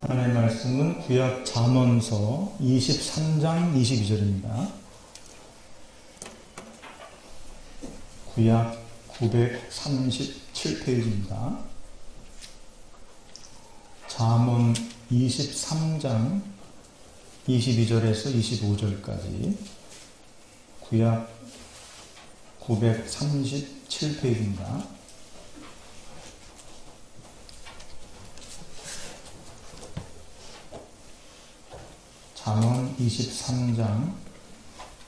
하나님의 말씀은 구약 잠언서 23장 22절입니다. 구약 937페이지입니다. 잠언 23장 22절에서 25절까지 구약 937페이지입니다. 잠언 23장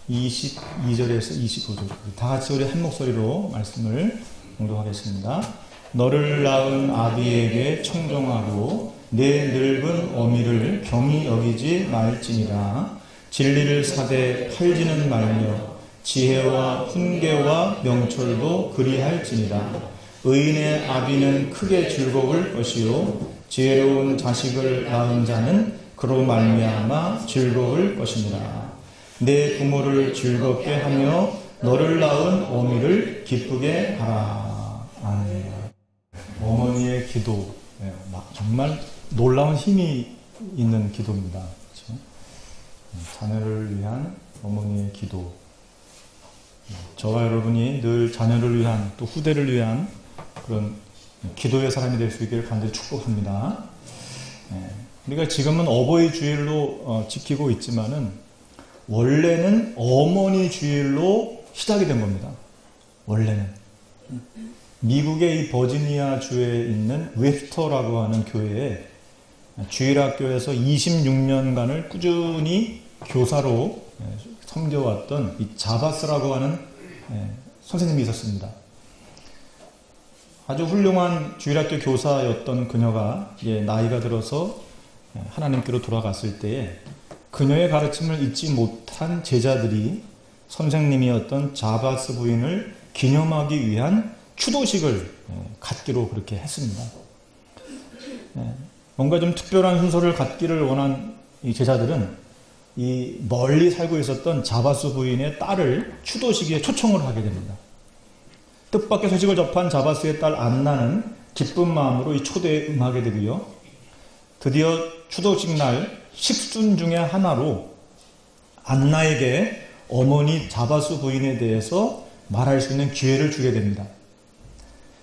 22절에서 25절까지 다 같이 우리 한 목소리로 말씀을 공독하겠습니다. 너를 낳은 아비에게 청종하고 내 늙은 어미를 경히 여기지 말지니라. 진리를 사되 팔지는 말며 지혜와 훈계와 명철도 그리할지니라. 의인의 아비는 크게 즐거울 것이요 지혜로운 자식을 낳은 자는 그로 말미암아 즐거울 것이니라. 내 부모를 즐겁게 하며 너를 낳은 어미를 기쁘게 하라. 아멘. 어머니의 기도, 정말 놀라운 힘이 있는 기도입니다. 그렇죠? 자녀를 위한 어머니의 기도. 저와 여러분이 늘 자녀를 위한 또 후대를 위한 그런 기도의 사람이 될 수 있기를 간절히 축복합니다. 우리가 지금은 어버이 주일로 지키고 있지만은 원래는 어머니 주일로 시작이 된 겁니다. 원래는 미국의 이 버지니아 주에 있는 웹스터라고 하는 교회에 주일학교에서 26년간을 꾸준히 교사로 섬겨왔던 이 자바스라고 하는 선생님이 있었습니다. 아주 훌륭한 주일학교 교사였던 그녀가 나이가 들어서 하나님께로 돌아갔을 때에 그녀의 가르침을 잊지 못한 제자들이 선생님이었던 자바스 부인을 기념하기 위한 추도식을 갖기로 그렇게 했습니다. 뭔가 좀 특별한 순서를 갖기를 원한 이 제자들은 이 멀리 살고 있었던 자바스 부인의 딸을 추도식에 초청을 하게 됩니다. 뜻밖의 소식을 접한 자바스의 딸 안나는 기쁜 마음으로 이 초대에 응하게 되고요. 드디어 추도식 날 식순 중에 하나로 안나에게 어머니 자바스 부인에 대해서 말할 수 있는 기회를 주게 됩니다.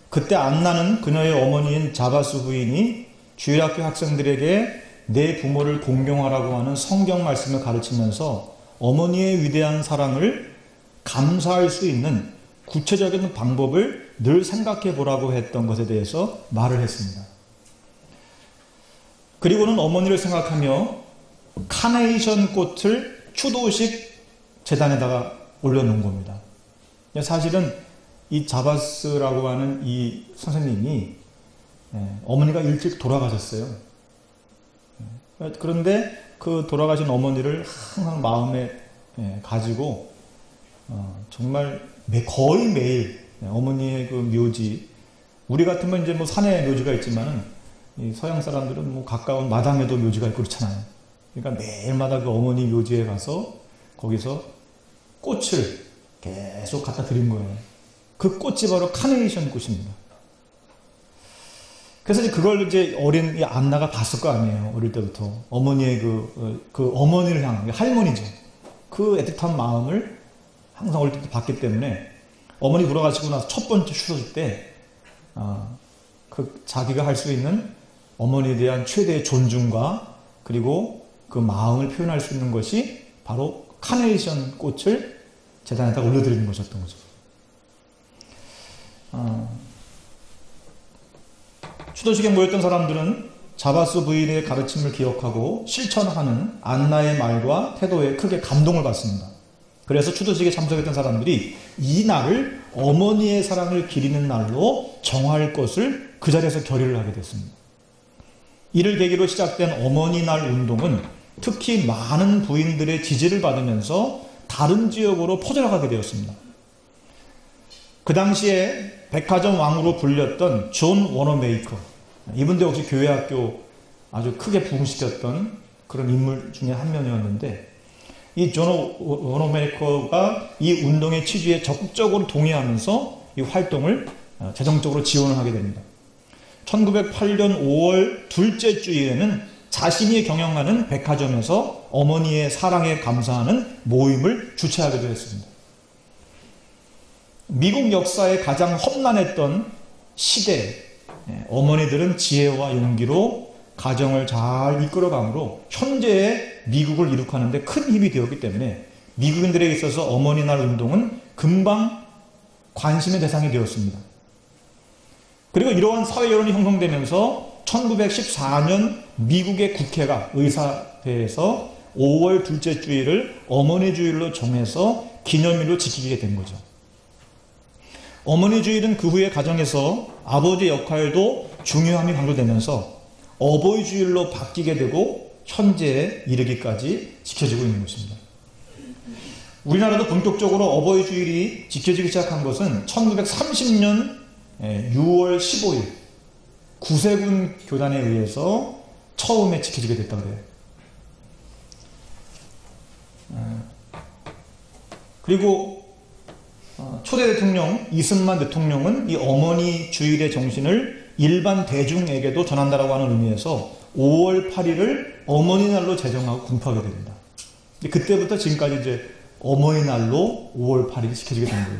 그때 안나는 그녀의 어머니인 자바스 부인이 주일학교 학생들에게 내 부모를 공경하라고 하는 성경 말씀을 가르치면서 어머니의 위대한 사랑을 감사할 수 있는 구체적인 방법을 늘 생각해 보라고 했던 것에 대해서 말을 했습니다. 그리고는 어머니를 생각하며 카네이션 꽃을 추도식 제단에다가 올려놓은 겁니다. 사실은 이 자바스라고 하는 이 선생님이 어머니가 일찍 돌아가셨어요. 그런데 그 돌아가신 어머니를 항상 마음에 가지고 정말 거의 매일 어머니의 그 묘지, 우리 같으면 이제 뭐 산에 묘지가 있지만은 이 서양 사람들은 뭐 가까운 마당에도 묘지가 있고 그렇잖아요. 그러니까 매일마다 그 어머니 묘지에 가서 거기서 꽃을 계속 갖다 드린 거예요. 그 꽃이 바로 카네이션 꽃입니다. 그래서 그걸 이제 어린 이 안나가 봤을 거 아니에요. 어릴 때부터. 어머니의 그 어머니를 향한, 할머니죠. 그 애틋한 마음을 항상 어릴 때부터 봤기 때문에 어머니 돌아가시고 나서 첫 번째 추도식 때, 자기가 할 수 있는 어머니에 대한 최대의 존중과 그리고 그 마음을 표현할 수 있는 것이 바로 카네이션 꽃을 제단에다 올려드리는 것이었던 거죠. 추도식에 모였던 사람들은 자바스 부인의 가르침을 기억하고 실천하는 안나의 말과 태도에 크게 감동을 받습니다. 그래서 추도식에 참석했던 사람들이 이 날을 어머니의 사랑을 기리는 날로 정할 것을 그 자리에서 결의를 하게 됐습니다. 이를 계기로 시작된 어머니 날 운동은 특히 많은 부인들의 지지를 받으면서 다른 지역으로 퍼져나가게 되었습니다. 그 당시에 백화점 왕으로 불렸던 존 워너메이커, 이분도 역시 교회학교 아주 크게 부흥시켰던 그런 인물 중에 한 명이었는데, 이 존 워너메이커가 이 운동의 취지에 적극적으로 동의하면서 이 활동을 재정적으로 지원을 하게 됩니다. 1908년 5월 둘째 주일에는 자신이 경영하는 백화점에서 어머니의 사랑에 감사하는 모임을 주최하기도 했습니다. 미국 역사에 가장 험난했던 시대에 어머니들은 지혜와 용기로 가정을 잘 이끌어감으로 현재의 미국을 이룩하는 데 큰 힘이 되었기 때문에 미국인들에게 있어서 어머니날 운동은 금방 관심의 대상이 되었습니다. 그리고 이러한 사회 여론이 형성되면서 1914년 미국의 국회가 의사회에서 5월 둘째 주일을 어머니 주일로 정해서 기념일로 지키게 된 거죠. 어머니 주일은 그 후에 가정에서 아버지의 역할도 중요함이 강조되면서 어버이 주일로 바뀌게 되고 현재에 이르기까지 지켜지고 있는 것입니다. 우리나라도 본격적으로 어버이 주일이 지켜지기 시작한 것은 1930년 6월 15일 구세군 교단에 의해서 처음에 지켜지게 됐다고 그래요. 그리고 초대 대통령 이승만 대통령은 이 어머니 주일의 정신을 일반 대중에게도 전한다라고 하는 의미에서 5월 8일을 어머니날로 제정하고 공포하게 됩니다. 그때부터 지금까지 이제 어머니날로 5월 8일이 지켜지게 된 거예요.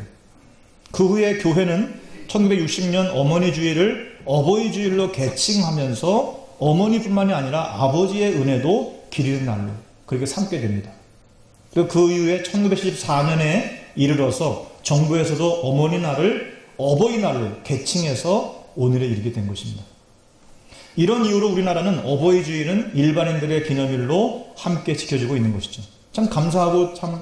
그 후에 교회는 1960년 어머니 주일을 어버이 주일로 개칭하면서 어머니뿐만이 아니라 아버지의 은혜도 기리는 날로 그렇게 삼게 됩니다. 그리고 그 이후에 1974년에 이르러서 정부에서도 어머니날을 어버이날로 개칭해서 오늘에 이르게 된 것입니다. 이런 이유로 우리나라는 어버이 주일은 일반인들의 기념일로 함께 지켜지고 있는 것이죠. 참 감사하고 참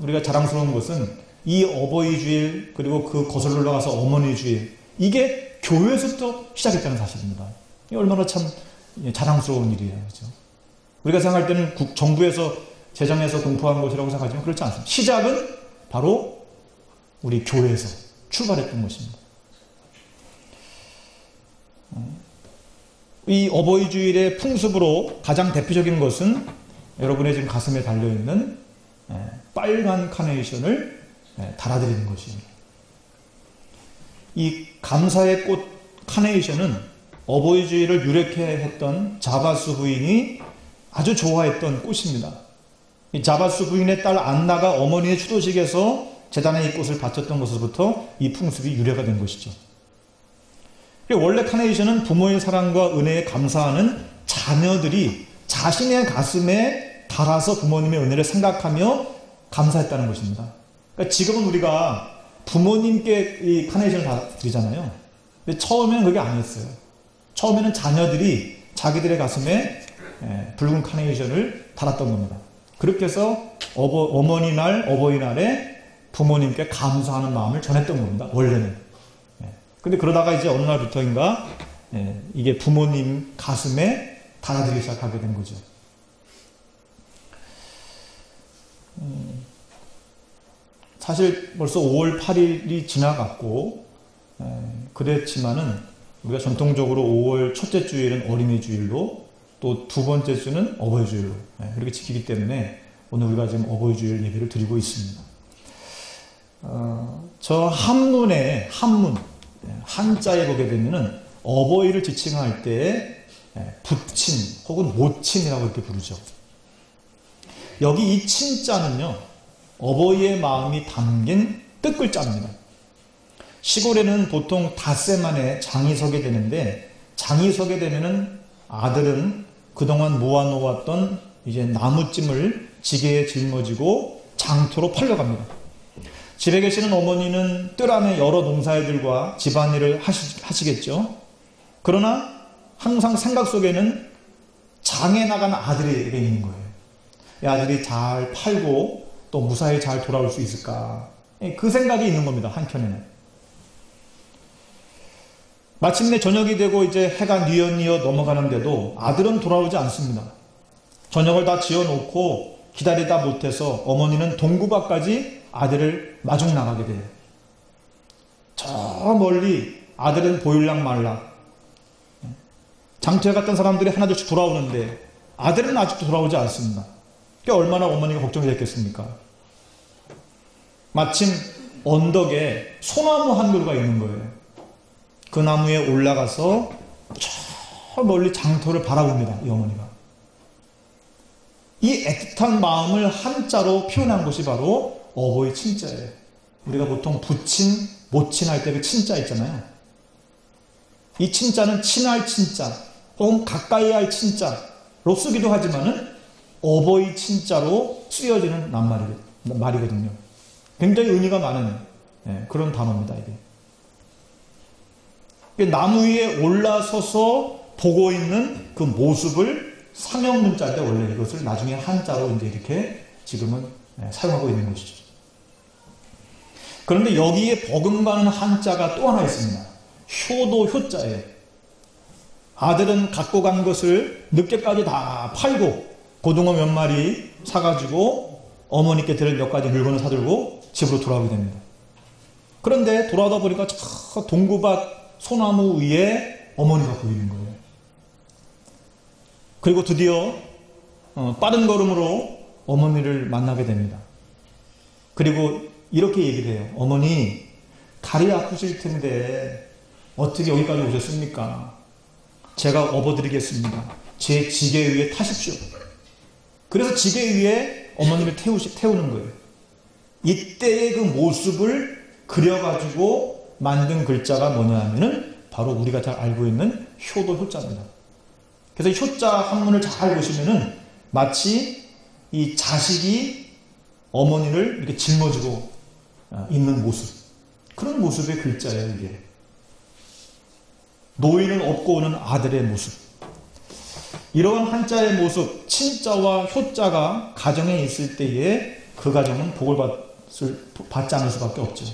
우리가 자랑스러운 것은 이 어버이 주일 그리고 그 거슬러 올라가서 어머니 주일 이게 교회에서부터 시작했다는 사실입니다. 이게 얼마나 참 자랑스러운 일이에요. 그렇죠? 우리가 생각할 때는 정부에서 제정해서 공포한 것이라고 생각하지만 그렇지 않습니다. 시작은 바로 우리 교회에서 출발했던 것입니다. 이 어버이 주일의 풍습으로 가장 대표적인 것은 여러분의 지금 가슴에 달려있는 빨간 카네이션을 달아드리는 것입니다. 이 감사의 꽃 카네이션은 어버이 주일을 유력해 했던 자바스 부인이 아주 좋아했던 꽃입니다. 이 자바스 부인의 딸 안나가 어머니의 추도식에서 제단에 이 꽃을 바쳤던 것으로부터 이 풍습이 유래가 된 것이죠. 원래 카네이션은 부모의 사랑과 은혜에 감사하는 자녀들이 자신의 가슴에 달아서 부모님의 은혜를 생각하며 감사했다는 것입니다. 그러니까 지금은 우리가 부모님께 이 카네이션을 다 드리잖아요. 근데 처음에는 그게 아니었어요. 처음에는 자녀들이 자기들의 가슴에 붉은 카네이션을 달았던 겁니다. 그렇게 해서 어머니날, 어버이날에 부모님께 감사하는 마음을 전했던 겁니다. 원래는. 근데 그러다가 이제 어느 날부터인가 이게 부모님 가슴에 달아들이기 시작하게 된 거죠. 사실 벌써 5월 8일이 지나갔고 그랬지만은 우리가 전통적으로 5월 첫째 주일은 어린이 주일로 또 두 번째 주는 어버이 주일로 이렇게 지키기 때문에 오늘 우리가 지금 어버이 주일 예배를 드리고 있습니다. 저 한문에 한자에 보게 되면은 어버이를 지칭할 때 부친 혹은 모친이라고 이렇게 부르죠. 여기 이 친자는요 어버이의 마음이 담긴 뜻글자입니다. 시골에는 보통 닷새 만에 장이 서게 되는데 장이 서게 되면은 아들은 그동안 모아놓았던 이제 나무찜을 지게에 짊어지고 장터로 팔려갑니다. 집에 계시는 어머니는 뜰 안에 여러 농사일들과 집안일을 하시겠죠. 그러나 항상 생각 속에는 장에 나간 아들이 있는 거예요. 이 아들이 잘 팔고 또 무사히 잘 돌아올 수 있을까. 그 생각이 있는 겁니다. 한켠에는. 마침내 저녁이 되고 이제 해가 뉘엿뉘엿 넘어가는데도 아들은 돌아오지 않습니다. 저녁을 다 지어놓고 기다리다 못해서 어머니는 동구밭까지 아들을 마중 나가게 돼요. 저 멀리 아들은 보일락 말락. 장터에 갔던 사람들이 하나둘씩 돌아오는데 아들은 아직도 돌아오지 않습니다. 얼마나 어머니가 걱정이 됐겠습니까? 마침 언덕에 소나무 한 그루가 있는 거예요. 그 나무에 올라가서 저 멀리 장터를 바라봅니다. 이 어머니가. 이 애틋한 마음을 한자로 표현한 것이 바로 어버이 친자예요. 우리가 보통 부친, 모친 할 때 그 친자 있잖아요. 이 친자는 친할 친자, 혹은 가까이 할 친자로 쓰기도 하지만은 어버이 친자로 쓰여지는 말이거든요. 굉장히 의미가 많은 그런 단어입니다. 이게 나무 위에 올라서서 보고 있는 그 모습을 상형문자인데 원래 이것을 나중에 한자로 이제 이렇게 지금은 사용하고 있는 것이죠. 그런데 여기에 버금가는 한자가 또 하나 있습니다. 효도 효자예요. 아들은 갖고 간 것을 늦게까지 다 팔고 고등어 몇 마리 사가지고 어머니께 드릴 몇 가지 물건을 사들고 집으로 돌아오게 됩니다. 그런데 돌아오다 보니까 저 동구밭 소나무 위에 어머니가 보이는 거예요. 그리고 드디어 빠른 걸음으로 어머니를 만나게 됩니다. 그리고 이렇게 얘기를 해요. 어머니, 다리 아프실 텐데 어떻게 여기까지 오셨습니까? 제가 업어드리겠습니다. 제 지게 위에 타십시오. 그래서 지게 위에 어머니를 태우는 거예요. 이때의 그 모습을 그려가지고 만든 글자가 뭐냐 하면은 바로 우리가 잘 알고 있는 효도 효자입니다. 그래서 효자 한문을 잘 보시면은 마치 이 자식이 어머니를 이렇게 짊어지고 있는 모습, 그런 모습의 글자예요. 이게 노인을 업고 오는 아들의 모습, 이러한 한자의 모습, 친자와 효자가 가정에 있을 때에 그 가정은 복을 받지 않을 수밖에 없죠.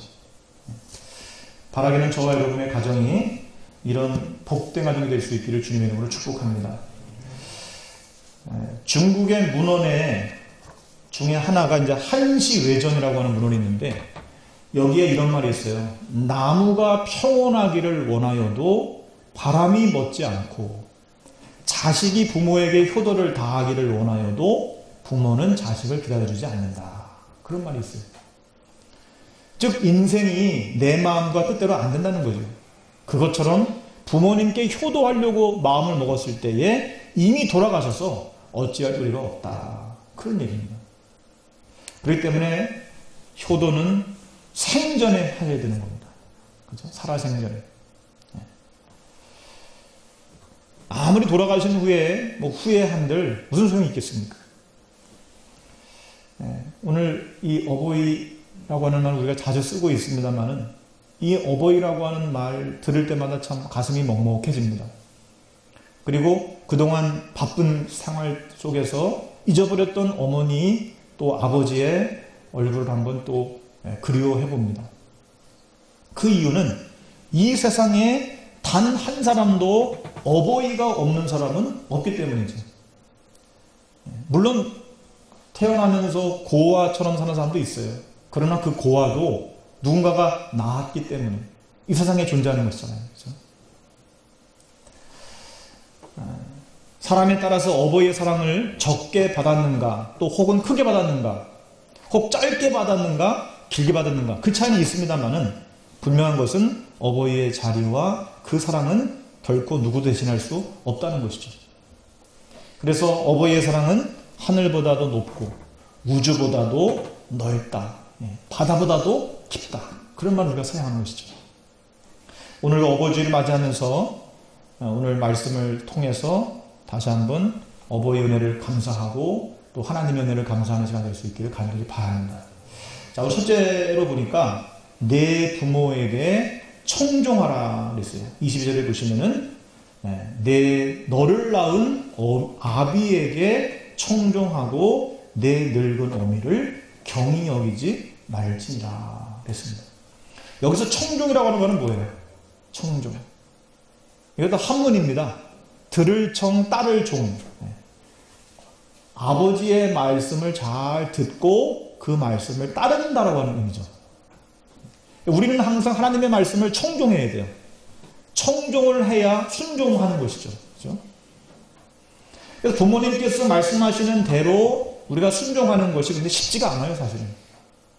바라기는 저와 여러분의 가정이 이런 복된 가정이 될 수 있기를 주님의 이름으로 축복합니다. 중국의 문헌에 중에 하나가 이제 한시외전이라고 하는 문헌이 있는데 여기에 이런 말이 있어요. 나무가 평온하기를 원하여도 바람이 멋지 않고 자식이 부모에게 효도를 다하기를 원하여도 부모는 자식을 기다려주지 않는다. 그런 말이 있어요. 즉 인생이 내 마음과 뜻대로 안 된다는 거죠. 그것처럼 부모님께 효도하려고 마음을 먹었을 때에 이미 돌아가셔서 어찌할 도리가 없다. 그런 얘기입니다. 그렇기 때문에 효도는 생전에 해야 되는 겁니다. 그죠? 살아생전에. 아무리 돌아가신 후에 후회한들 무슨 소용이 있겠습니까? 오늘 이 어버이라고 하는 말 우리가 자주 쓰고 있습니다만은 이 어버이라고 하는 말 들을 때마다 참 가슴이 먹먹해집니다. 그리고 그동안 바쁜 생활 속에서 잊어버렸던 어머니 또 아버지의 얼굴을 한번 또 그리워해 봅니다. 그 이유는 이 세상에 단 한 사람도 어버이가 없는 사람은 없기 때문이죠. 물론 태어나면서 고아처럼 사는 사람도 있어요. 그러나 그 고아도 누군가가 낳았기 때문에 이 세상에 존재하는 것이잖아요. 그렇죠? 사람에 따라서 어버이의 사랑을 적게 받았는가 또 혹은 크게 받았는가 혹 짧게 받았는가 길게 받았는가 그 차이는 있습니다만은 분명한 것은 어버이의 자리와 그 사랑은 결코 누구 대신할 수 없다는 것이죠. 그래서 어버이의 사랑은 하늘보다도 높고 우주보다도 넓다. 바다보다도 깊다. 그런 말을 우리가 사용하는 것이죠. 오늘 어버이주의를 맞이하면서 오늘 말씀을 통해서 다시 한번 어버이의 은혜를 감사하고 또 하나님의 은혜를 감사하는 시간 될 수 있기를 간절히 바랍니다. 자, 우리 첫째로 보니까 내 부모에게 청종하라 그랬어요. 22절에 보시면은 너를 낳은 아비에게 청종하고 내 늙은 어미를 경히 여기지 말지니라 그랬습니다. 여기서 청종이라고 하는 것은 뭐예요? 청종. 이것도 한문입니다. 들을 청, 따를 종. 아버지의 말씀을 잘 듣고 그 말씀을 따른다라고 하는 의미죠. 우리는 항상 하나님의 말씀을 청종해야 돼요. 청종을 해야 순종하는 것이죠. 그렇죠? 그래서 부모님께서 말씀하시는 대로 우리가 순종하는 것이 근데 쉽지가 않아요, 사실은.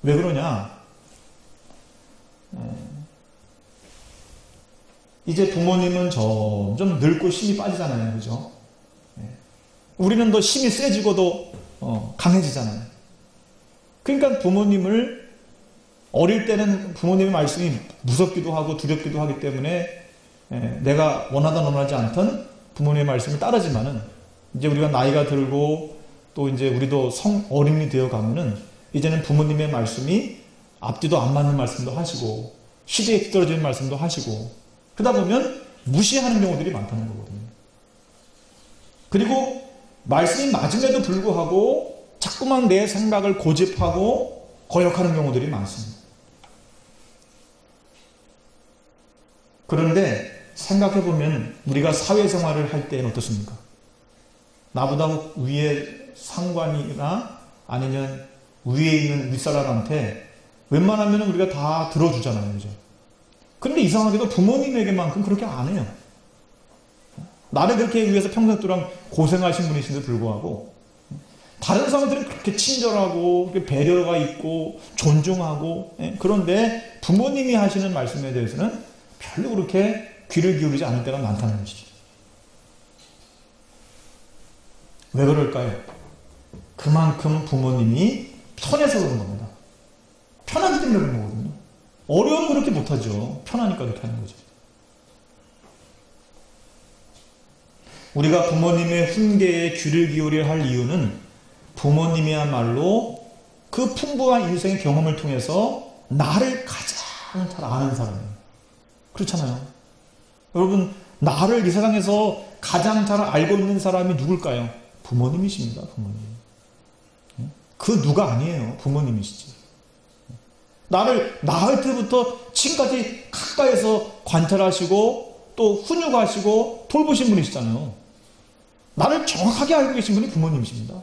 왜 그러냐? 이제 부모님은 점점 늙고 힘이 빠지잖아요. 그죠? 우리는 더 힘이 세지고 더 강해지잖아요. 그러니까 부모님을 어릴 때는 부모님의 말씀이 무섭기도 하고 두렵기도 하기 때문에 내가 원하든 원하지 않든 부모님의 말씀을 따르지만은 이제 우리가 나이가 들고 또 이제 우리도 어린이 되어 가면은 이제는 부모님의 말씀이 앞뒤도 안 맞는 말씀도 하시고 시대에 뒤떨어지는 말씀도 하시고 그러다 보면 무시하는 경우들이 많다는 거거든요. 그리고 말씀이 맞음에도 불구하고 자꾸만 내 생각을 고집하고 거역하는 경우들이 많습니다. 그런데 생각해보면 우리가 사회생활을 할 때는 어떻습니까? 나보다 위에 상관이나 아니면 위에 있는 윗사람한테 웬만하면 우리가 다 들어주잖아요. 그죠? 그런데 이상하게도 부모님에게만큼 그렇게 안 해요. 나를 그렇게 위해서 평생 동안 고생하신 분이신데도 불구하고 다른 사람들은 그렇게 친절하고 배려가 있고 존중하고 그런데 부모님이 하시는 말씀에 대해서는 별로 그렇게 귀를 기울이지 않을 때가 많다는 것이죠. 왜 그럴까요? 그만큼 부모님이 편해서 그런 겁니다. 편하기 때문에 그런 거거든요. 어려우면 그렇게 못하죠. 편하니까 그렇게 하는 거죠. 우리가 부모님의 훈계에 귀를 기울여야 할 이유는 부모님이야말로 그 풍부한 인생의 경험을 통해서 나를 가장 잘 아는 사람이에요. 그렇잖아요. 여러분, 나를 이 세상에서 가장 잘 알고 있는 사람이 누굴까요? 부모님이십니다. 부모님. 그 누가 아니에요. 부모님이시지. 나를 낳을 때부터 지금까지 가까이서 관찰하시고 또 훈육하시고 돌보신 분이시잖아요. 나를 정확하게 알고 계신 분이 부모님이십니다.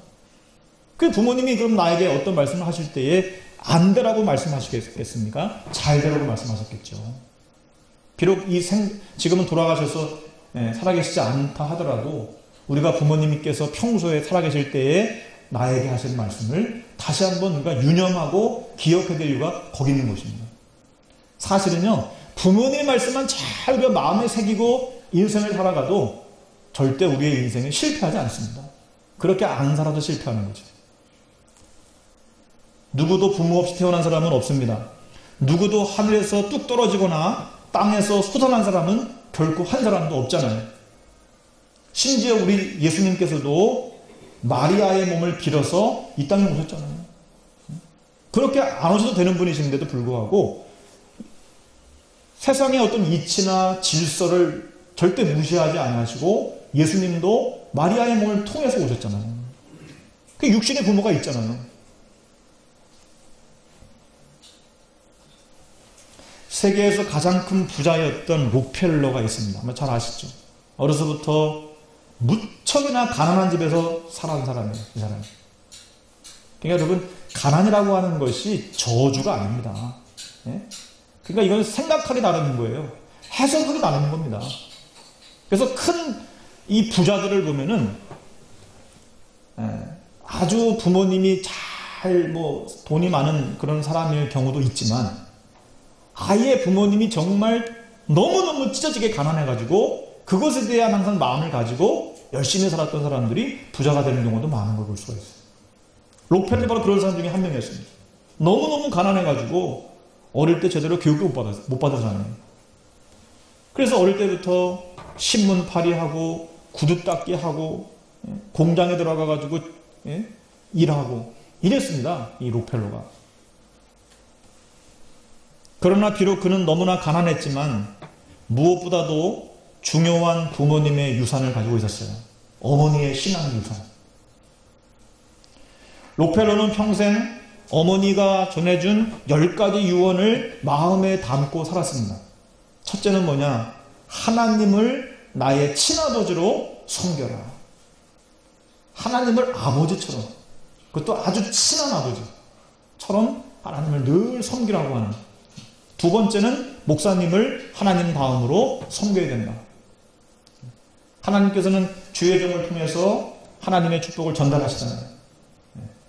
그 부모님이 그럼 나에게 어떤 말씀을 하실 때에 안 되라고 말씀하시겠습니까? 잘 되라고 말씀하셨겠죠. 비록 지금은 돌아가셔서 살아계시지 않다 하더라도 우리가 부모님께서 평소에 살아계실 때에 나에게 하신 말씀을 다시 한번 우리가 유념하고 기억해야 될 이유가 거기 있는 것입니다. 사실은요, 부모님의 말씀만 잘 우리가 마음에 새기고 인생을 살아가도 절대 우리의 인생은 실패하지 않습니다. 그렇게 안 살아도 실패하는 거죠. 누구도 부모 없이 태어난 사람은 없습니다. 누구도 하늘에서 뚝 떨어지거나 땅에서 솟아난 사람은 결코 한 사람도 없잖아요. 심지어 우리 예수님께서도 마리아의 몸을 빌어서 이 땅에 오셨잖아요. 그렇게 안 오셔도 되는 분이신데도 불구하고 세상의 어떤 이치나 질서를 절대 무시하지 않으시고 예수님도 마리아의 몸을 통해서 오셨잖아요. 그 육신의 부모가 있잖아요. 세계에서 가장 큰 부자였던 록펠러가 있습니다. 아마 잘 아시죠? 어려서부터 무척이나 가난한 집에서 살아온 사람이에요. 이 사람. 그러니까 여러분, 가난이라고 하는 것이 저주가 아닙니다. 그러니까 이건 생각하기 나름인 거예요. 해석하기 나름인 겁니다. 그래서 큰 이 부자들을 보면은 아주 부모님이 잘 돈이 많은 그런 사람일 경우도 있지만 아예 부모님이 정말 너무너무 찢어지게 가난해가지고 그것에 대한 항상 마음을 가지고 열심히 살았던 사람들이 부자가 되는 경우도 많은 걸 볼 수가 있어요. 록펠러는 바로 그런 사람 중에 한 명이었습니다. 너무너무 가난해가지고 어릴 때 제대로 교육도 못 받았잖아요. 그래서 어릴 때부터 신문 팔이하고 구두 닦기 하고 공장에 들어가가지고 일하고 이랬습니다. 이 록펠러가. 그러나 비록 그는 너무나 가난했지만 무엇보다도 중요한 부모님의 유산을 가지고 있었어요. 어머니의 신앙 유산. 록펠러는 평생 어머니가 전해준 10가지 유언을 마음에 담고 살았습니다. 첫째는 뭐냐? 하나님을 나의 친아버지로 섬겨라. 하나님을 아버지처럼, 그것도 아주 친한 아버지처럼 하나님을 늘 섬기라고 하는. 두 번째는 목사님을 하나님 다음으로 섬겨야 된다. 하나님께서는 주의 종을 통해서 하나님의 축복을 전달하시잖아요.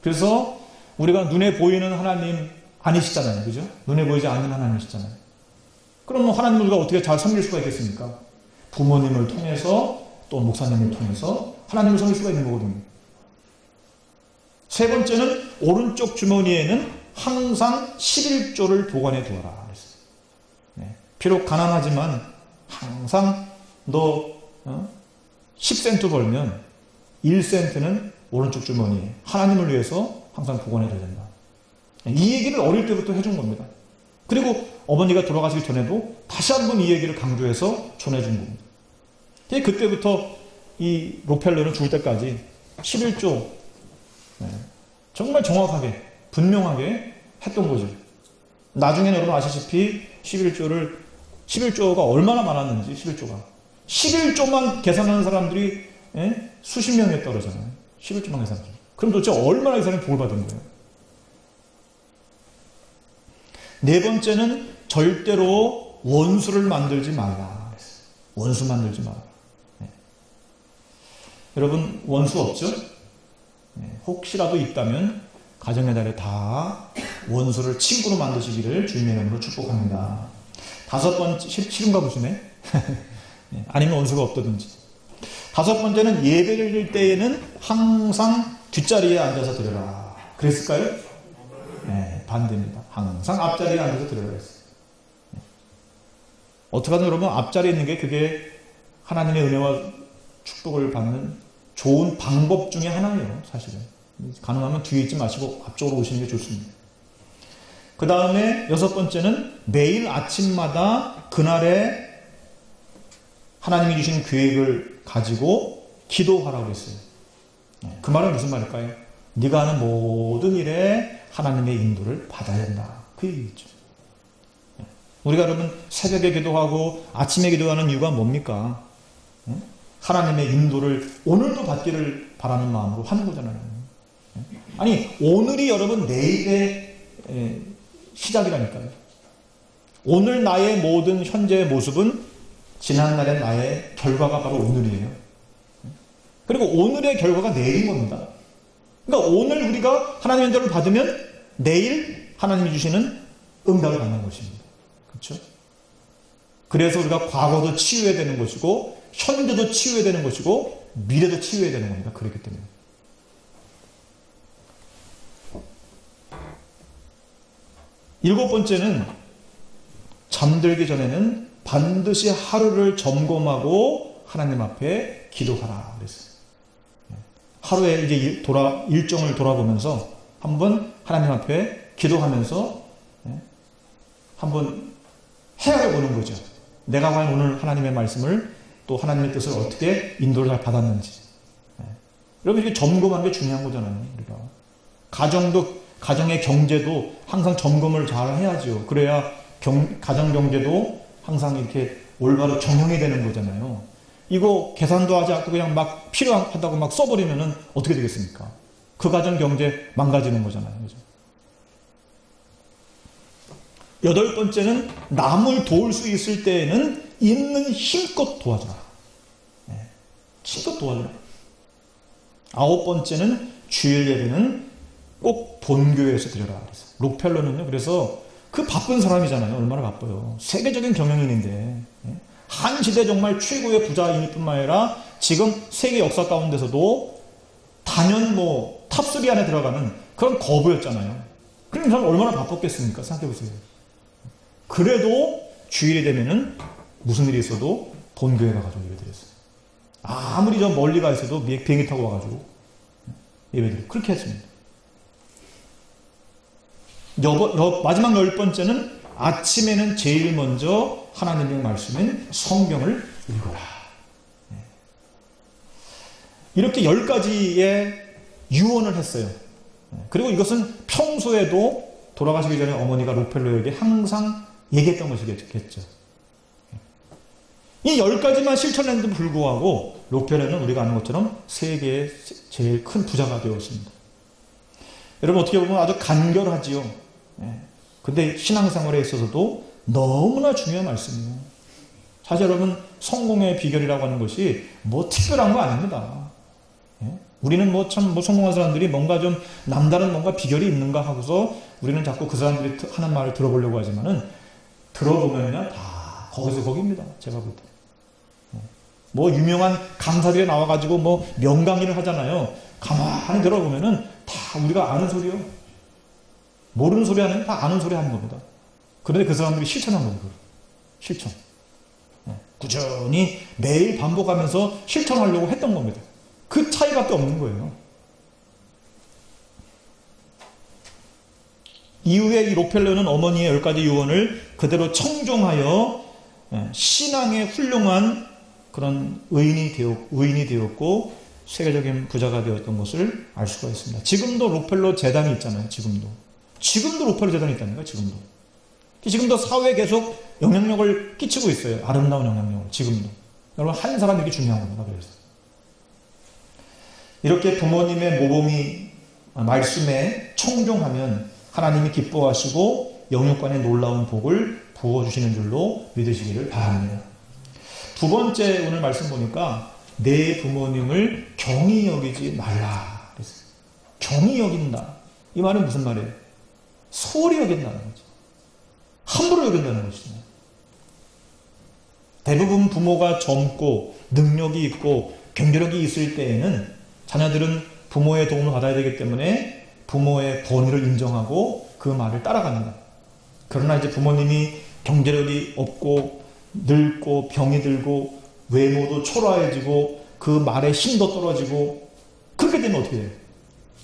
그래서 우리가 눈에 보이는 하나님 아니시잖아요. 그죠? 눈에 보이지 않는 하나님이시잖아요. 그럼 하나님을 우리가 어떻게 잘 섬길 수가 있겠습니까? 부모님을 통해서 또 목사님을 통해서 하나님을 섬길 수가 있는 거거든요. 세 번째는 오른쪽 주머니에는 항상 11조를 보관해 두어라. 네. 비록 가난하지만 항상 너 10센트 벌면 1센트는 오른쪽 주머니에 하나님을 위해서 항상 보관해야 된다. 이 얘기를 어릴 때부터 해준 겁니다. 그리고 어머니가 돌아가시기 전에도 다시 한번 이 얘기를 강조해서 전해준 겁니다. 그때부터 이 록펠러는 죽을 때까지 11조 정말 정확하게 분명하게 했던 거죠. 나중에는 여러분 아시다시피 11조가 얼마나 많았는지 11조만 계산하는 사람들이 수십 명에 떨어잖아요. 11조만 계산하는. 그럼 도대체 얼마나 이 사람이 복을 받은 거예요? 네 번째는 절대로 원수를 만들지 말라. 원수 만들지 말라. 여러분 원수 없죠? 혹시라도 있다면 가정의 달에 다 원수를 친구로 만드시기를 주님의 이름으로 축복합니다. 다섯 번째, 싫은가 보시네. 아니면 원수가 없다든지. 다섯 번째는 예배를 드릴 때에는 항상 뒷자리에 앉아서 드려라. 그랬을까요? 네, 반대입니다. 항상 앞자리에 앉아서 드려라 했어요. 어떻게 하든 여러분 앞자리에 있는 게 그게 하나님의 은혜와 축복을 받는 좋은 방법 중에 하나예요. 사실은. 가능하면 뒤에 있지 마시고 앞쪽으로 오시는 게 좋습니다. 그 다음에 여섯 번째는 매일 아침마다 그날에 하나님이 주신 계획을 가지고 기도하라고 했어요. 그 말은 무슨 말일까요? 네가 하는 모든 일에 하나님의 인도를 받아야 된다. 그 얘기죠. 우리가 여러분 새벽에 기도하고 아침에 기도하는 이유가 뭡니까? 하나님의 인도를 오늘도 받기를 바라는 마음으로 하는 거잖아요. 아니 오늘이 여러분 내일의 시작이라니까요. 오늘 나의 모든 현재의 모습은 지난날의 나의 결과가 바로 오늘이에요. 그리고 오늘의 결과가 내일인 겁니다. 그러니까 오늘 우리가 하나님의 인도를 받으면 내일 하나님이 주시는 응답을 받는 것입니다. 그렇죠? 그래서 우리가 과거도 치유해야 되는 것이고 현재도 치유해야 되는 것이고 미래도 치유해야 되는 겁니다. 그렇기 때문에. 일곱 번째는 잠들기 전에는 반드시 하루를 점검하고 하나님 앞에 기도하라 그랬어요. 하루에 이제 일정을 돌아보면서 한번 하나님 앞에 기도하면서 한번 헤아려 보는 거죠. 내가 과연 오늘 하나님의 말씀을 또 하나님의 뜻을 어떻게 인도를 잘 받았는지. 여러분 이렇게 점검하는 게 중요한 거잖아요. 우리가 가정의 경제도 항상 점검을 잘 해야죠. 그래야 가정 경제도 항상 이렇게 올바로 경영이 되는 거잖아요. 이거 계산도 하지 않고 그냥 막 필요하다고 막 써버리면은 어떻게 되겠습니까? 그 가정 경제 망가지는 거잖아요. 그죠? 여덟 번째는 남을 도울 수 있을 때에는 있는 힘껏 도와주라. 힘껏 도와주라. 아홉 번째는 주일 예배는 꼭 본교회에서 드려라. 록펠러는요. 그래서 그 바쁜 사람이잖아요. 얼마나 바빠요. 세계적인 경영인인데 한 시대 정말 최고의 부자일 뿐만 아니라 지금 세계 역사 가운데서도 단연 탑3 안에 들어가는 그런 거부였잖아요. 그럼 이 사람 얼마나 바빴겠습니까? 생각해보세요. 그래도 주일이 되면은 무슨 일이 있어도 본교회 가가지고 예배드렸어요. 아무리 저 멀리 가 있어도 비행기 타고 와가지고 예배드리고 그렇게 했습니다. 마지막 열 번째는 아침에는 제일 먼저 하나님의 말씀인 성경을 읽어라. 이렇게 10가지의 유언을 했어요. 그리고 이것은 평소에도 돌아가시기 전에 어머니가 록펠러에게 항상 얘기했던 것이겠죠. 이 10가지만 실천했는데도 불구하고 록펠러는 우리가 아는 것처럼 세계의 제일 큰 부자가 되었습니다. 여러분 어떻게 보면 아주 간결하지요. 근데 신앙생활에 있어서도 너무나 중요한 말씀이에요. 사실 여러분 성공의 비결이라고 하는 것이 특별한 거 아닙니다. 우리는 성공한 사람들이 뭔가 좀 남다른 뭔가 비결이 있는가 하고서 우리는 자꾸 그 사람들이 하는 말을 들어보려고 하지만은 들어보면요 다 거기서 거기입니다. 제가 볼 때. 뭐 유명한 강사들이 나와가지고 뭐 명강의를 하잖아요. 가만히 들어보면은 다 우리가 아는 소리요. 모르는 소리 하는 다 아는 소리 하는 겁니다. 그런데 그 사람들이 실천한 겁니다. 실천. 꾸준히 매일 반복하면서 실천하려고 했던 겁니다. 그 차이밖에 없는 거예요. 이후에 이 록펠러는 어머니의 10가지 유언을 그대로 청종하여 신앙의 훌륭한 그런 의인이 되었고 세계적인 부자가 되었던 것을 알 수가 있습니다. 지금도 록펠러 재단이 있잖아요. 지금도 록펠러 재단이 있다니까. 지금도 사회에 계속 영향력을 끼치고 있어요. 아름다운 영향력을. 지금도. 여러분, 한 사람이 이렇게 중요한 겁니다. 그래서 이렇게 부모님의 모범이 말씀에 청종하면 하나님이 기뻐하시고 영육간의 놀라운 복을 부어주시는 줄로 믿으시기를 바랍니다. 두 번째 오늘 말씀 보니까 내 부모님을 경히 여기지 말라 그랬어요. 경히 여긴다. 이 말은 무슨 말이에요? 소홀히 여긴다는 거죠. 함부로 여긴다는 것이죠. 대부분 부모가 젊고 능력이 있고 경제력이 있을 때에는 자녀들은 부모의 도움을 받아야 되기 때문에 부모의 권위를 인정하고 그 말을 따라갑니다. 그러나 이제 부모님이 경제력이 없고 늙고 병이 들고 외모도 초라해지고 그 말의 힘도 떨어지고 그렇게 되면 어떻게 돼요?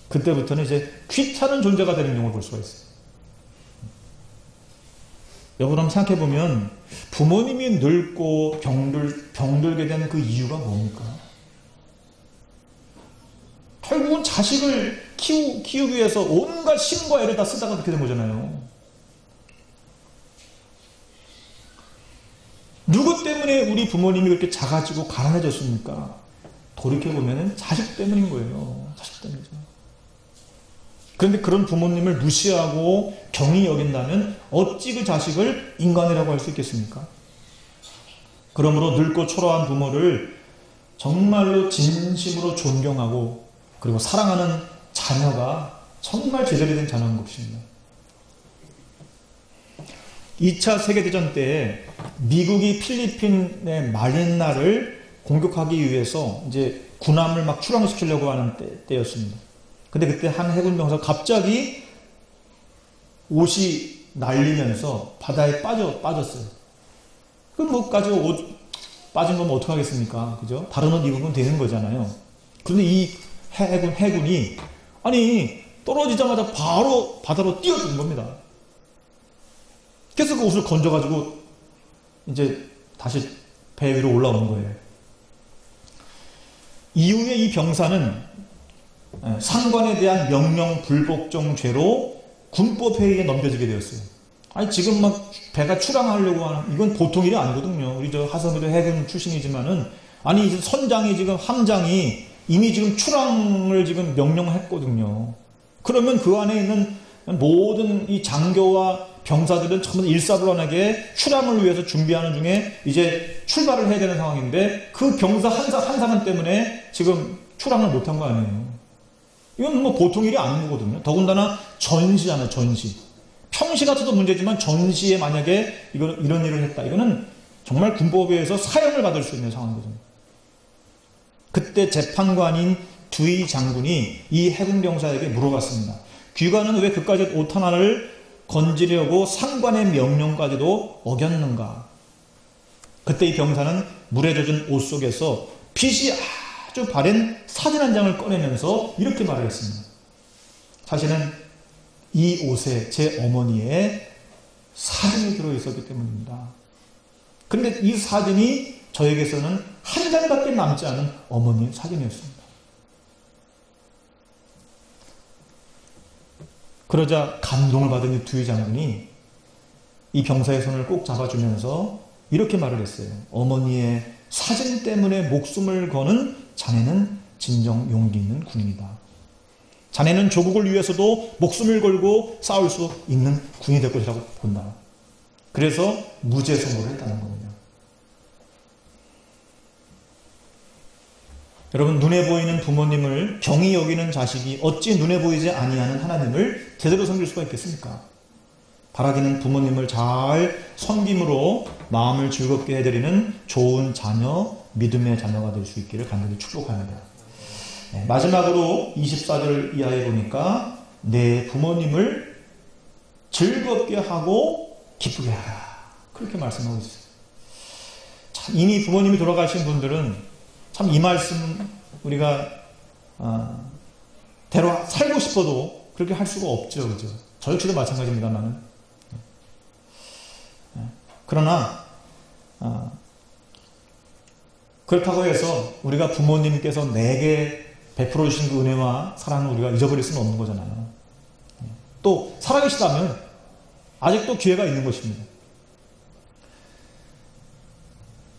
그때부터는 이제 귀찮은 존재가 되는 경우를 볼 수가 있어요. 여러분 한번 생각해보면 부모님이 늙고 병들게 된 그 이유가 뭡니까? 결국은 자식을 키우기 위해서 온갖 힘과 애를 다 쓰다가 그렇게 된 거잖아요. 누구 때문에 우리 부모님이 그렇게 작아지고 가난해졌습니까? 돌이켜보면 자식 때문인 거예요. 자식 때문이죠. 그런데 그런 부모님을 무시하고 경히 여긴다면 어찌 그 자식을 인간이라고 할 수 있겠습니까? 그러므로 늙고 초라한 부모를 정말로 진심으로 존경하고 그리고 사랑하는 자녀가 정말 제대로 된 자녀인 것입니다. 2차 세계대전 때 미국이 필리핀의 마린나를 공격하기 위해서 이제 군함을 막 출항시키려고 하는 때였습니다. 근데 그때 한 해군 병사가 갑자기 옷이 날리면서 바다에 빠졌어요. 그럼 뭐 가지고 옷 빠진 거면 어떡하겠습니까? 그죠? 다른 옷 입으면 되는 거잖아요. 그런데 이 해군이 아니 떨어지자마자 바로 바다로 뛰어든 겁니다. 그래서 그 옷을 건져가지고 이제 다시 배 위로 올라오는 거예요. 이후에 이 병사는 상관에 대한 명령 불복종 죄로 군법회의에 넘겨지게 되었어요. 아니 지금 막 배가 출항하려고 하는 이건 보통 일이 아니거든요. 우리 저 하성이도 해군 출신이지만은 아니 이제 선장이 지금 함장이 이미 지금 출항을 지금 명령했거든요. 그러면 그 안에 있는 모든 이 장교와 병사들은 전부 일사불란하게 출항을 위해서 준비하는 중에 이제 출발을 해야 되는 상황인데 그 병사 한 사람 때문에 지금 출항을 못한 거 아니에요. 이건 뭐 보통 일이 아닌 거거든요. 더군다나 전시잖아요, 전시. 평시 같아도 문제지만 전시에 만약에 이런 일을 했다. 이거는 정말 군법에 의해서 사형을 받을 수 있는 상황이거든요. 그때 재판관인 두이 장군이 이 해군병사에게 물어봤습니다. 귀관은 왜 그까지 옷 하나를 건지려고 상관의 명령까지도 어겼는가? 그때 이 병사는 물에 젖은 옷 속에서 빛이 아주 바랜 사진 한 장을 꺼내면서 이렇게 말을 했습니다. 사실은 이 옷에 제 어머니의 사진이 들어있었기 때문입니다. 그런데 이 사진이 저에게서는 한 장밖에 남지 않은 어머니의 사진이었습니다. 그러자 감동을 받은 이 두이 장군이 이 병사의 손을 꼭 잡아주면서 이렇게 말을 했어요. 어머니의 사진 때문에 목숨을 거는 자네는 진정 용기 있는 군인이다. 자네는 조국을 위해서도 목숨을 걸고 싸울 수 있는 군인이 될 것이라고 본다. 그래서 무죄 선고를 했다는 겁니다. 여러분, 눈에 보이는 부모님을 경히 여기는 자식이 어찌 눈에 보이지 아니하는 하나님을 제대로 섬길 수가 있겠습니까? 바라기는 부모님을 잘 섬김으로 마음을 즐겁게 해드리는 좋은 자녀, 믿음의 자녀가 될 수 있기를 간절히 축복합니다. 네, 마지막으로 24절 이하에 보니까 내 부모님을 즐겁게 하고 기쁘게 하라. 그렇게 말씀하고 있어요. 참 이미 부모님이 돌아가신 분들은 참 이 말씀 우리가 대로 살고 싶어도 그렇게 할 수가 없죠. 그죠? 저 역시도 마찬가지입니다만은. 그러나 그렇다고 해서 우리가 부모님께서 내게 베풀어 주신 그 은혜와 사랑을 우리가 잊어버릴 수는 없는 거잖아요. 또 살아계시다면 아직도 기회가 있는 것입니다.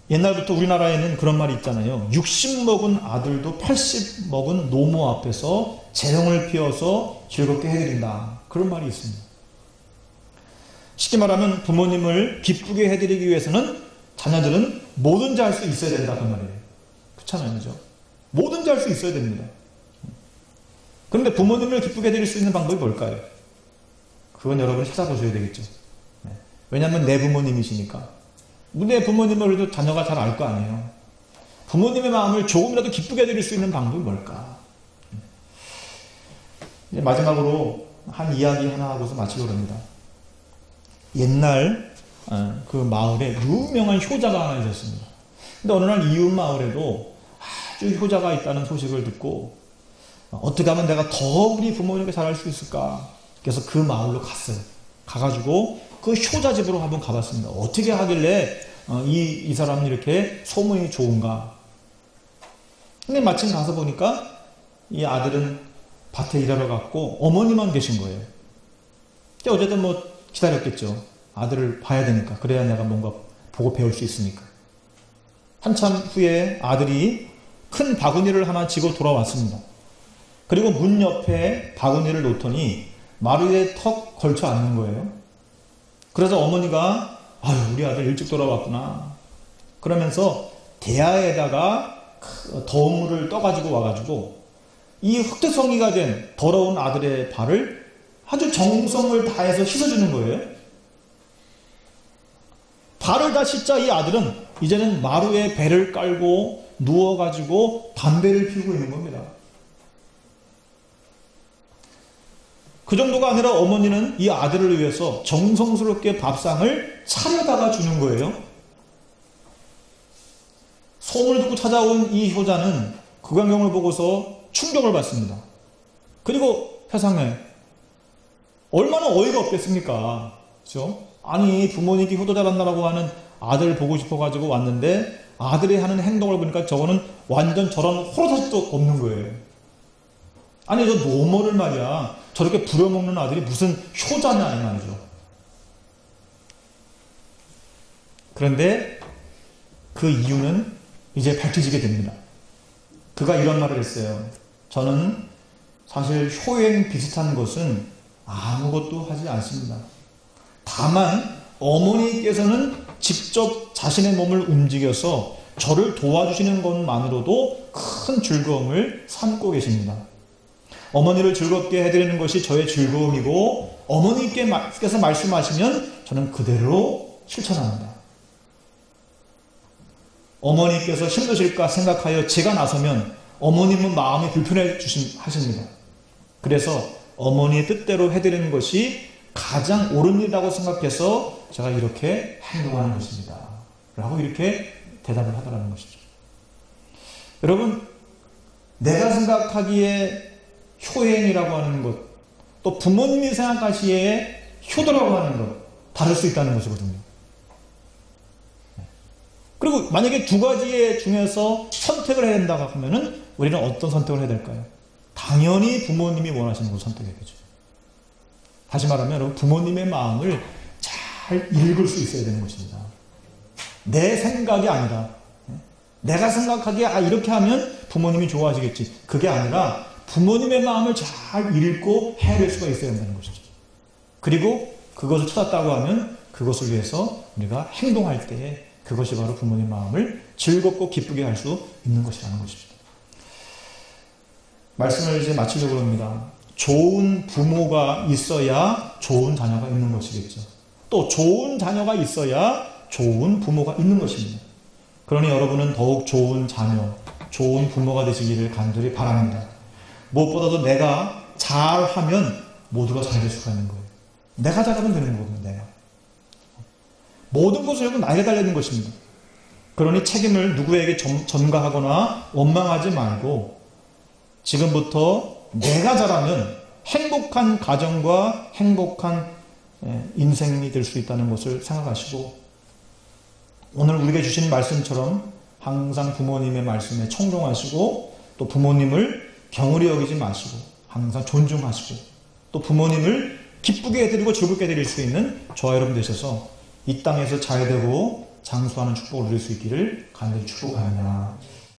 옛날부터 우리나라에는 그런 말이 있잖아요. 60 먹은 아들도 80 먹은 노모 앞에서 재롱을 피워서 즐겁게 해드린다. 그런 말이 있습니다. 쉽게 말하면 부모님을 기쁘게 해드리기 위해서는 자녀들은 뭐든지 할 수 있어야 된다. 그 말이에요. 그렇잖아요. 그죠? 뭐든지 할 수 있어야 됩니다. 그런데 부모님을 기쁘게 해드릴 수 있는 방법이 뭘까요? 그건 여러분이 찾아보셔야 되겠죠. 왜냐하면 내 부모님이시니까. 내 부모님을 그래도 자녀가 잘 알 거 아니에요. 부모님의 마음을 조금이라도 기쁘게 해드릴 수 있는 방법이 뭘까? 이제 마지막으로 한 이야기 하나 하고서 마치려고 합니다. 옛날 그 마을에 유명한 효자가 하나 있었습니다. 근데 어느 날 이웃 마을에도 아주 효자가 있다는 소식을 듣고 어떻게 하면 내가 더 우리 부모님께 잘할 수 있을까? 그래서 그 마을로 갔어요. 가가지고 그 효자 집으로 한번 가봤습니다. 어떻게 하길래 이 사람은 이렇게 소문이 좋은가? 근데 마침 가서 보니까 이 아들은 밭에 일하러 갔고 어머니만 계신 거예요. 어쨌든 뭐 기다렸겠죠. 아들을 봐야 되니까. 그래야 내가 뭔가 보고 배울 수 있으니까. 한참 후에 아들이 큰 바구니를 하나 지고 돌아왔습니다. 그리고 문 옆에 바구니를 놓더니 마루에 턱 걸쳐 앉는 거예요. 그래서 어머니가 아유 우리 아들 일찍 돌아왔구나. 그러면서 대야에다가 더운 물을 떠가지고 와가지고 이 흑돼성이가 된 더러운 아들의 발을 아주 정성을 다해서 씻어주는 거예요. 발을 다 씻자 이 아들은 이제는 마루에 배를 깔고 누워가지고 담배를 피우고 있는 겁니다. 그 정도가 아니라 어머니는 이 아들을 위해서 정성스럽게 밥상을 차려다가 주는 거예요. 소문을 듣고 찾아온 이 효자는 그 광경을 보고서 충격을 받습니다. 그리고 세상에 얼마나 어이가 없겠습니까? 그렇죠? 아니 부모님께 효도 잘한다라고 하는 아들을 보고 싶어가지고 왔는데 아들이 하는 행동을 보니까 저거는 완전 저런 호로사도 없는 거예요. 아니 저 노모를 말이야 저렇게 부려먹는 아들이 무슨 효자냐 이 말이죠. 그런데 그 이유는 이제 밝혀지게 됩니다. 그가 이런 말을 했어요. 저는 사실 효행 비슷한 것은 아무것도 하지 않습니다. 다만 어머니께서는 직접 자신의 몸을 움직여서 저를 도와주시는 것만으로도 큰 즐거움을 삼고 계십니다. 어머니를 즐겁게 해드리는 것이 저의 즐거움이고 어머니께서 말씀하시면 저는 그대로 실천합니다. 어머니께서 힘드실까 생각하여 제가 나서면 어머님은 마음이 불편해 하십니다. 그래서 어머니의 뜻대로 해드리는 것이 가장 옳은 일이라고 생각해서 제가 이렇게 행동하는 것입니다. 라고 이렇게 대답을 하더라는 것이죠. 여러분, 내가 생각하기에 효행이라고 하는 것, 또 부모님이 생각하시기에 효도라고 하는 것, 다를 수 있다는 것이거든요. 그리고 만약에 두 가지 중에서 선택을 해야 된다고 하면은 우리는 어떤 선택을 해야 될까요? 당연히 부모님이 원하시는 것을 선택해야죠. 다시 말하면 여러분 부모님의 마음을 잘 읽을 수 있어야 되는 것입니다. 내 생각이 아니라 내가 생각하기에 이렇게 하면 부모님이 좋아하시겠지. 그게 아니라 부모님의 마음을 잘 읽고 헤아릴 수가 있어야 한다는 것이죠. 그리고 그것을 찾았다고 하면 그것을 위해서 우리가 행동할 때에 그것이 바로 부모님 마음을 즐겁고 기쁘게 할 수 있는 것이라는 것입니다. 말씀을 이제 마치려고 합니다. 좋은 부모가 있어야 좋은 자녀가 있는 것이겠죠. 또 좋은 자녀가 있어야 좋은 부모가 있는 것입니다. 그러니 여러분은 더욱 좋은 자녀, 좋은 부모가 되시기를 간절히 바랍니다. 무엇보다도 내가 잘하면 모두가 잘 될 수가 있는 거예요. 내가 잘하면 되는 거거든요. 내가. 모든 것은 여러분 나에게 달려있는 것입니다. 그러니 책임을 누구에게 전가하거나 원망하지 말고 지금부터 내가 잘하면 행복한 가정과 행복한 인생이 될 수 있다는 것을 생각하시고 오늘 우리에게 주신 말씀처럼 항상 부모님의 말씀에 청종하시고 또 부모님을 경홀히 여기지 마시고 항상 존중하시고 또 부모님을 기쁘게 해드리고 즐겁게 해드릴 수 있는 저와 여러분 되셔서 이 땅에서 잘되고 장수하는 축복을 누릴 수 있기를 간절히 축복합니다.